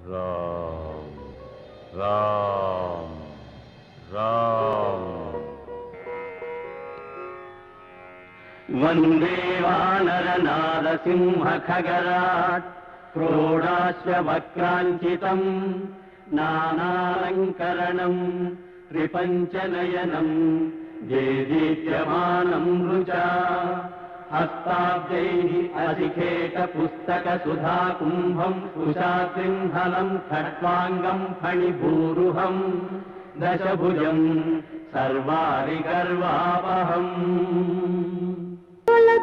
రామ్ రామ్ రామ్ వందే వానరనారసింహ ఖగరాట్ క్రోడాశ్వవక్రాంచితం నానాలంకరణం త్రిపంచనయనం దేదీప్యమానం రుచా హస్తాబ్జైః అధికేట పుస్తక సుధా కుంభం కుశాసింహలం ఖట్వాంగం ఫణిభూరుహం దశభుజం సర్వారి గర్వాపహం.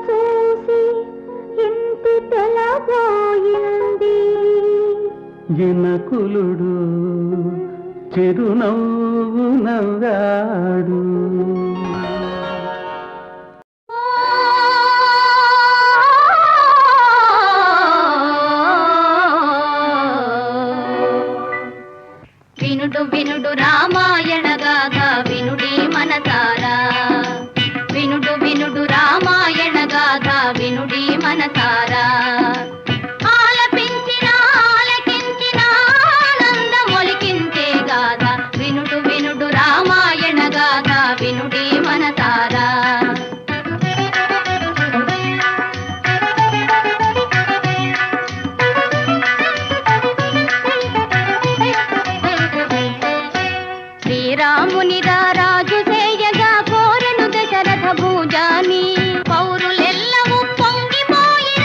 చూసి ఇంటి తెలబోయింది జనకులుడు చిరునవ్వు నవ్వాడు. వినుడు వినుడు రామాయణ గాథ వినుడి మనసారా, వినుడు వినుడు రామాయణ గాథ వినుడి మనసారా.